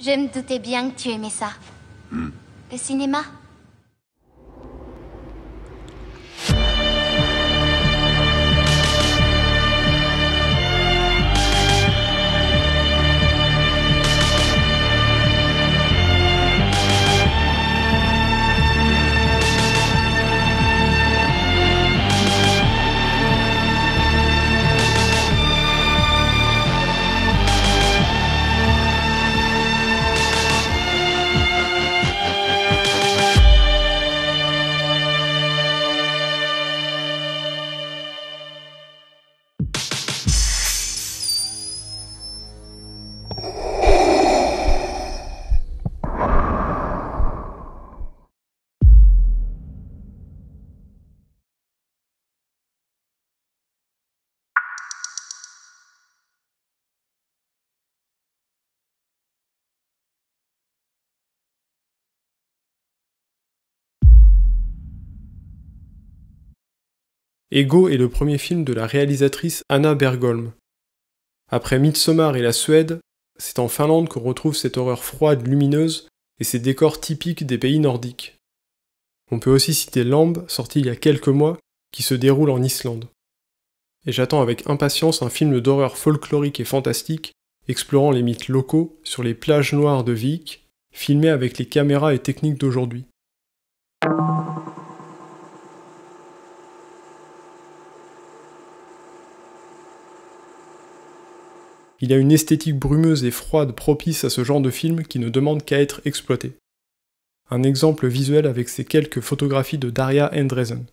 Je me doutais bien que tu aimais ça. Le cinéma. Ego est le premier film de la réalisatrice Anna Bergholm. Après Midsommar et la Suède, c'est en Finlande qu'on retrouve cette horreur froide, lumineuse, et ces décors typiques des pays nordiques. On peut aussi citer Lamb, sorti il y a quelques mois, qui se déroule en Islande. Et j'attends avec impatience un film d'horreur folklorique et fantastique, explorant les mythes locaux sur les plages noires de Vik, filmé avec les caméras et techniques d'aujourd'hui. Il y a une esthétique brumeuse et froide propice à ce genre de film qui ne demande qu'à être exploité. Un exemple visuel avec ces quelques photographies de Daria Endresen.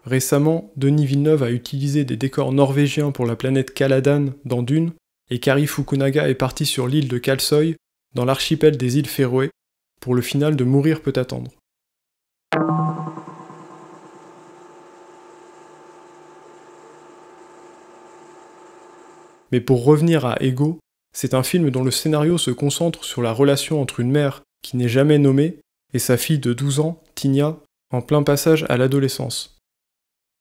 Récemment, Denis Villeneuve a utilisé des décors norvégiens pour la planète Caladan dans Dune, et Kari Fukunaga est parti sur l'île de Kalsoy, dans l'archipel des îles Féroé, pour le final de Mourir peut attendre. Mais pour revenir à Ego, c'est un film dont le scénario se concentre sur la relation entre une mère qui n'est jamais nommée et sa fille de 12 ans, Tinia, en plein passage à l'adolescence.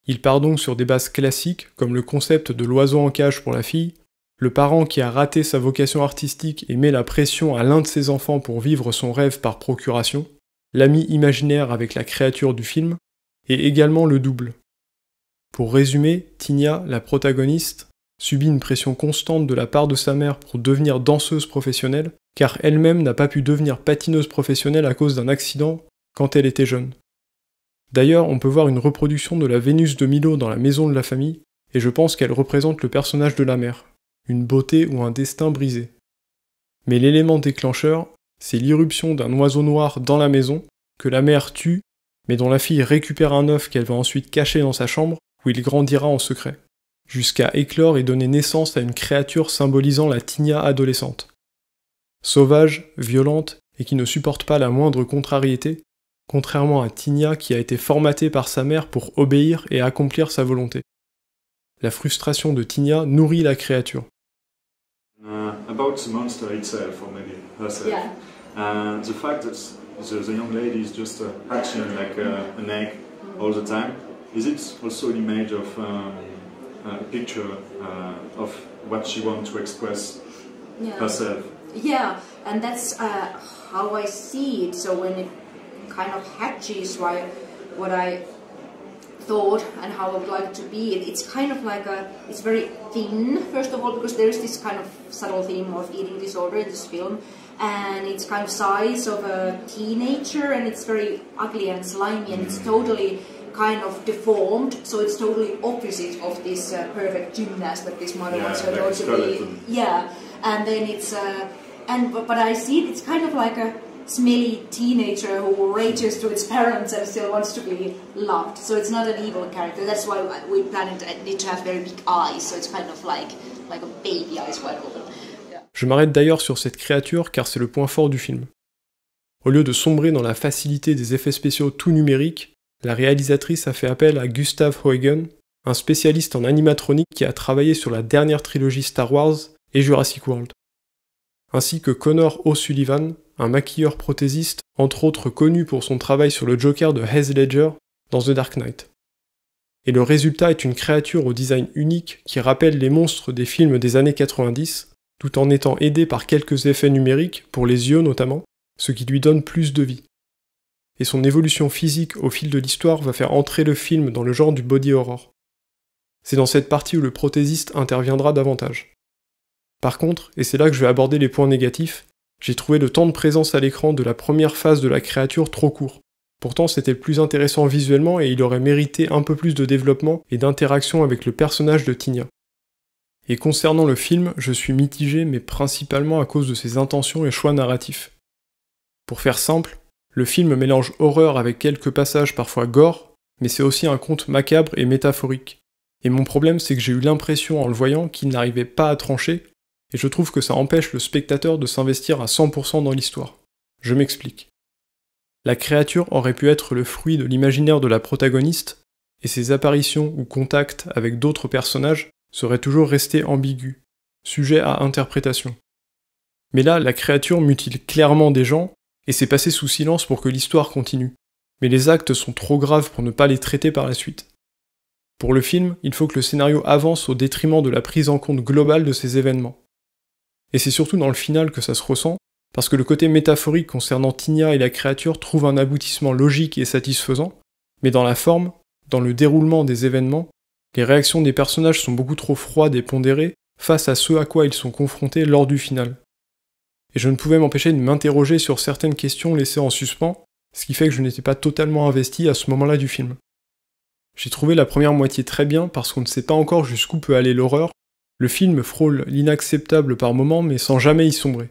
Il part donc sur des bases classiques comme le concept de l'oiseau en cage pour la fille, le parent qui a raté sa vocation artistique et met la pression à l'un de ses enfants pour vivre son rêve par procuration, l'ami imaginaire avec la créature du film, et également le double. Pour résumer, Tinia, la protagoniste, subit une pression constante de la part de sa mère pour devenir danseuse professionnelle, car elle-même n'a pas pu devenir patineuse professionnelle à cause d'un accident quand elle était jeune. D'ailleurs, on peut voir une reproduction de la Vénus de Milo dans la maison de la famille, et je pense qu'elle représente le personnage de la mère, une beauté ou un destin brisé. Mais l'élément déclencheur, c'est l'irruption d'un oiseau noir dans la maison, que la mère tue, mais dont la fille récupère un œuf qu'elle va ensuite cacher dans sa chambre, où il grandira en secret, jusqu'à éclore et donner naissance à une créature symbolisant la Tinia adolescente. Sauvage, violente, et qui ne supporte pas la moindre contrariété, contrairement à Tinia qui a été formatée par sa mère pour obéir et accomplir sa volonté. La frustration de Tinia nourrit la créature. About the monster itself, or maybe herself. Yeah. The fact that the young lady is just hatching like an egg all the time, is it also an image of a picture of what she wants to express herself? Yeah, and that's how I see it. So when it kind of hatches, right, what I thought and how I would like it to be, it's kind of like it's very thin, first of all, because there is this kind of subtle theme of eating disorder in this film, and it's kind of size of a teenager, and it's very ugly and slimy, and it's totally kind of deformed, so it's totally opposite of this perfect gymnast that this mother wants her daughter to be. Yeah, and then it's but I see it, it's kind of like a smelly teenager who rages to its parents and still wants to be loved. So it's not an evil character. That's why we planned it to have very big eyes. So it's kind of like a baby eyes wide open. Yeah. Je m'arrête d'ailleurs sur cette créature car c'est le point fort du film. Au lieu de sombrer dans la facilité des effets spéciaux tout numériques, la réalisatrice a fait appel à Gustav Huygen, un spécialiste en animatronique qui a travaillé sur la dernière trilogie Star Wars et Jurassic World. Ainsi que Connor O'Sullivan, un maquilleur prothésiste, entre autres connu pour son travail sur le Joker de Heath Ledger dans The Dark Knight. et le résultat est une créature au design unique qui rappelle les monstres des films des années 90, tout en étant aidé par quelques effets numériques, pour les yeux notamment, ce qui lui donne plus de vie. Et son évolution physique au fil de l'histoire va faire entrer le film dans le genre du body horror. C'est dans cette partie où le prothésiste interviendra davantage. Par contre, et c'est là que je vais aborder les points négatifs, j'ai trouvé le temps de présence à l'écran de la première phase de la créature trop court. Pourtant c'était le plus intéressant visuellement et il aurait mérité un peu plus de développement et d'interaction avec le personnage de Tinia. Et concernant le film, je suis mitigé mais principalement à cause de ses intentions et choix narratifs. Pour faire simple, le film mélange horreur avec quelques passages parfois gore, mais c'est aussi un conte macabre et métaphorique. Et mon problème c'est que j'ai eu l'impression en le voyant qu'il n'arrivait pas à trancher, et je trouve que ça empêche le spectateur de s'investir à 100% dans l'histoire. Je m'explique. La créature aurait pu être le fruit de l'imaginaire de la protagoniste, et ses apparitions ou contacts avec d'autres personnages seraient toujours restés ambigus, sujets à interprétation. Mais là, la créature mutile clairement des gens, et c'est passé sous silence pour que l'histoire continue. Mais les actes sont trop graves pour ne pas les traiter par la suite. Pour le film, il faut que le scénario avance au détriment de la prise en compte globale de ces événements. Et c'est surtout dans le final que ça se ressent, parce que le côté métaphorique concernant Tinia et la créature trouve un aboutissement logique et satisfaisant, mais dans la forme, dans le déroulement des événements, les réactions des personnages sont beaucoup trop froides et pondérées face à ce à quoi ils sont confrontés lors du final. Et je ne pouvais m'empêcher de m'interroger sur certaines questions laissées en suspens, ce qui fait que je n'étais pas totalement investi à ce moment-là du film. J'ai trouvé la première moitié très bien parce qu'on ne sait pas encore jusqu'où peut aller l'horreur. Le film frôle l'inacceptable par moments mais sans jamais y sombrer.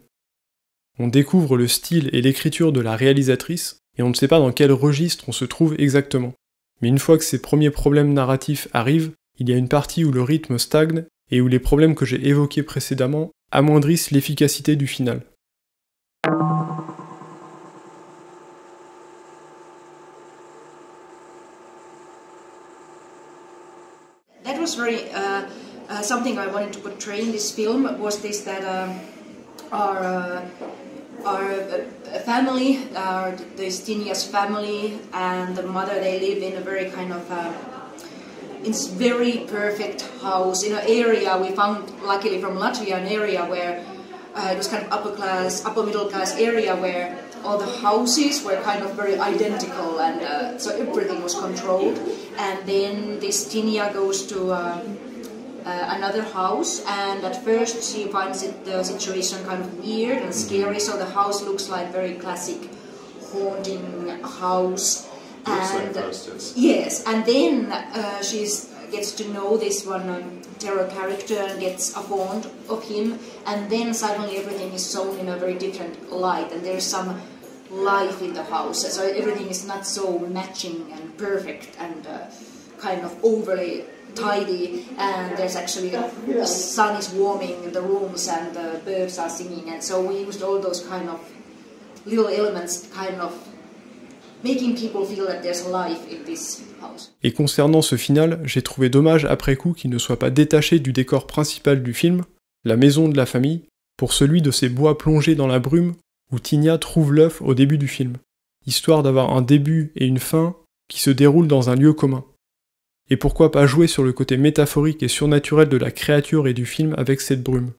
On découvre le style et l'écriture de la réalisatrice, et on ne sait pas dans quel registre on se trouve exactement. Mais une fois que ces premiers problèmes narratifs arrivent, il y a une partie où le rythme stagne, et où les problèmes que j'ai évoqués précédemment amoindrissent l'efficacité du final. That was very something I wanted to portray in this film was this that our family, the Stinia's family and the mother, they live in a very kind of in very perfect house in an area we found luckily from Latvia, an area where it was kind of upper middle class area where all the houses were kind of very identical and so everything was controlled. And then this Tinia goes to another house, and at first she finds the situation kind of weird and scary, so the house looks like very classic haunting house. And yes, and then she gets to know this one terror character and gets fond of him, and then suddenly everything is shown in a very different light, and there's some life in the house, so everything is not so matching and perfect and kind of overly tidy, and there's actually the sun is warming the rooms and the birds are singing, and so we used all those kind of little elements kind of making people feel that there's life in this house. Et concernant ce final, j'ai trouvé dommage après coup qu'il ne soit pas détaché du décor principal du film, la maison de la famille, pour celui de ces bois plongés dans la brume où Tinia trouve l'œuf au début du film, histoire d'avoir un début et une fin qui se déroulent dans un lieu commun. Et pourquoi pas jouer sur le côté métaphorique et surnaturel de la créature et du film avec cette brume,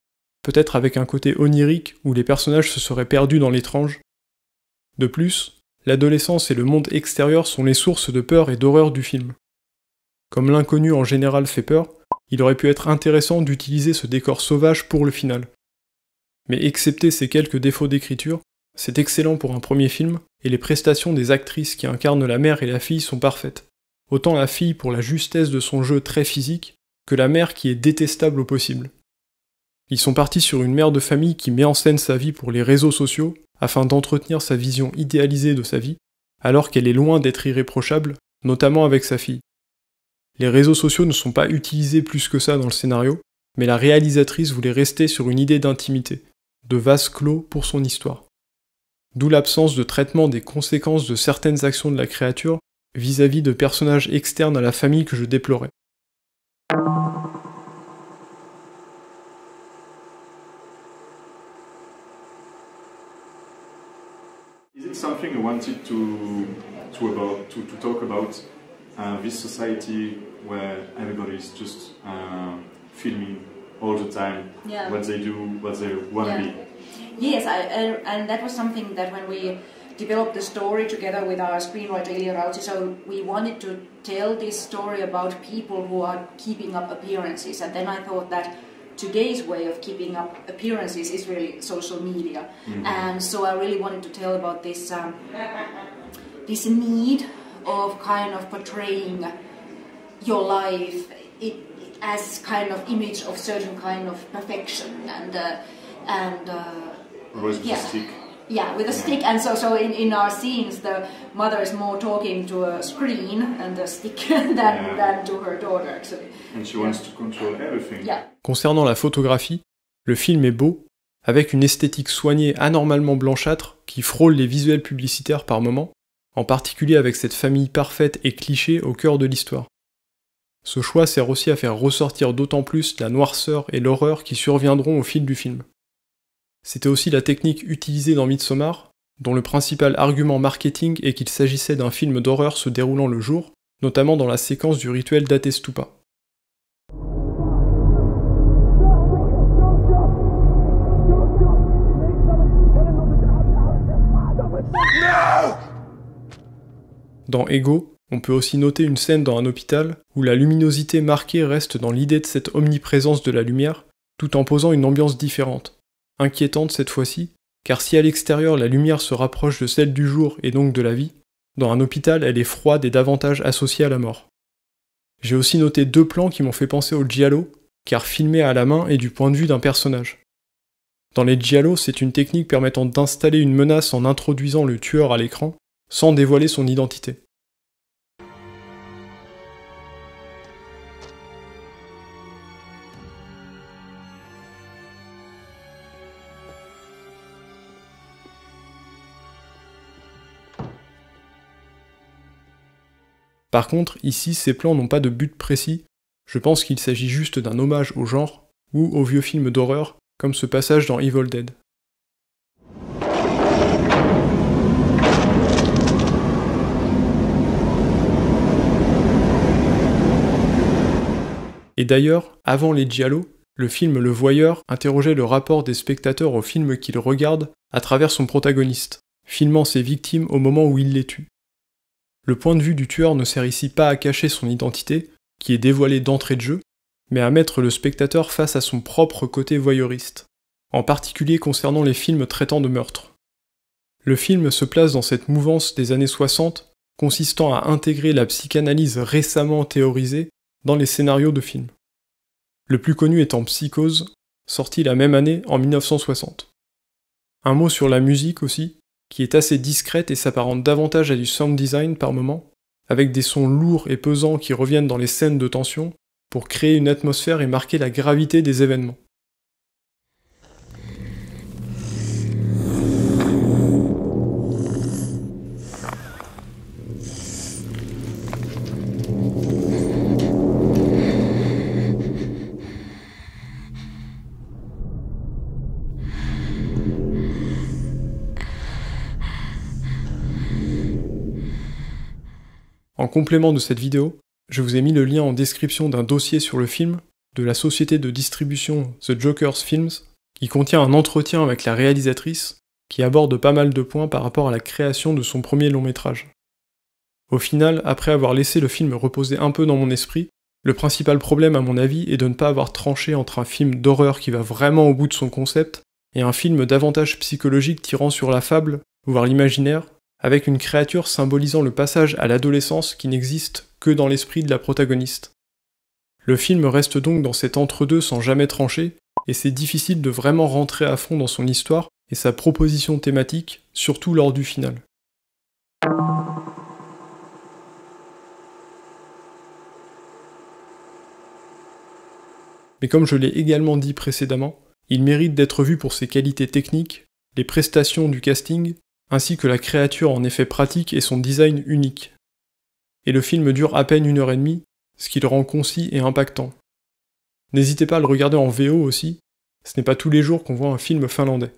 peut-être avec un côté onirique où les personnages se seraient perdus dans l'étrange. De plus, l'adolescence et le monde extérieur sont les sources de peur et d'horreur du film. Comme l'inconnu en général fait peur, il aurait pu être intéressant d'utiliser ce décor sauvage pour le final. Mais excepté ces quelques défauts d'écriture, c'est excellent pour un premier film, et les prestations des actrices qui incarnent la mère et la fille sont parfaites. Autant la fille pour la justesse de son jeu très physique, que la mère qui est détestable au possible. Ils sont partis sur une mère de famille qui met en scène sa vie pour les réseaux sociaux, afin d'entretenir sa vision idéalisée de sa vie, alors qu'elle est loin d'être irréprochable, notamment avec sa fille. Les réseaux sociaux ne sont pas utilisés plus que ça dans le scénario, mais la réalisatrice voulait rester sur une idée d'intimité, de vase clos pour son histoire. D'où l'absence de traitement des conséquences de certaines actions de la créature vis-à-vis de personnages externes à la famille que je déplorais. Is it something you wanted to talk about this society where everybody is just filming all the time what they do, what they want to be. Yes, and that was something that when we developed the story together with our screenwriter Ilja Rautsi, so we wanted to tell this story about people who are keeping up appearances, and then I thought that today's way of keeping up appearances is really social media, and so I really wanted to tell about this this need of kind of portraying your life as kind of image of certain kind of perfection and Always with a stick. Yeah, with a stick, and so in our scenes the mother is more talking to a screen and a stick than to her daughter actually. And she wants to control everything. Yeah. Concernant la photographie, le film est beau, avec une esthétique soignée anormalement blanchâtre qui frôle les visuels publicitaires par moments, en particulier avec cette famille parfaite et cliché au cœur de l'histoire. Ce choix sert aussi à faire ressortir d'autant plus la noirceur et l'horreur qui surviendront au fil du film. C'était aussi la technique utilisée dans Midsommar, dont le principal argument marketing est qu'il s'agissait d'un film d'horreur se déroulant le jour, notamment dans la séquence du rituel d'Atestupa. Dans Ego, on peut aussi noter une scène dans un hôpital où la luminosité marquée reste dans l'idée de cette omniprésence de la lumière, tout en posant une ambiance différente, inquiétante cette fois-ci, car si à l'extérieur la lumière se rapproche de celle du jour et donc de la vie, dans un hôpital elle est froide et davantage associée à la mort. J'ai aussi noté 2 plans qui m'ont fait penser au giallo, car filmés à la main et du point de vue d'un personnage. Dans les giallo, c'est une technique permettant d'installer une menace en introduisant le tueur à l'écran, sans dévoiler son identité. Par contre, ici, ces plans n'ont pas de but précis, je pense qu'il s'agit juste d'un hommage au genre, ou aux vieux films d'horreur, comme ce passage dans Evil Dead. Et d'ailleurs, avant les giallo, le film Le Voyeur interrogeait le rapport des spectateurs au film qu'ils regardent à travers son protagoniste, filmant ses victimes au moment où il les tue. Le point de vue du tueur ne sert ici pas à cacher son identité, qui est dévoilée d'entrée de jeu, mais à mettre le spectateur face à son propre côté voyeuriste, en particulier concernant les films traitant de meurtre. Le film se place dans cette mouvance des années 60, consistant à intégrer la psychanalyse récemment théorisée dans les scénarios de films. Le plus connu étant Psychose, sorti la même année en 1960. Un mot sur la musique aussi, qui est assez discrète et s'apparente davantage à du sound design par moment, avec des sons lourds et pesants qui reviennent dans les scènes de tension, pour créer une atmosphère et marquer la gravité des événements. En complément de cette vidéo, je vous ai mis le lien en description d'un dossier sur le film de la société de distribution The Jokers Films, qui contient un entretien avec la réalisatrice, qui aborde pas mal de points par rapport à la création de son premier long métrage. Au final, après avoir laissé le film reposer un peu dans mon esprit, le principal problème à mon avis est de ne pas avoir tranché entre un film d'horreur qui va vraiment au bout de son concept, et un film davantage psychologique tirant sur la fable, voire l'imaginaire, avec une créature symbolisant le passage à l'adolescence qui n'existe que dans l'esprit de la protagoniste. Le film reste donc dans cet entre-deux sans jamais trancher, et c'est difficile de vraiment rentrer à fond dans son histoire et sa proposition thématique, surtout lors du final. Mais comme je l'ai également dit précédemment, il mérite d'être vu pour ses qualités techniques, les prestations du casting, ainsi que la créature en effets pratiques et son design unique. Et le film dure à peine 1h30, ce qui le rend concis et impactant. N'hésitez pas à le regarder en VO aussi, ce n'est pas tous les jours qu'on voit un film finlandais.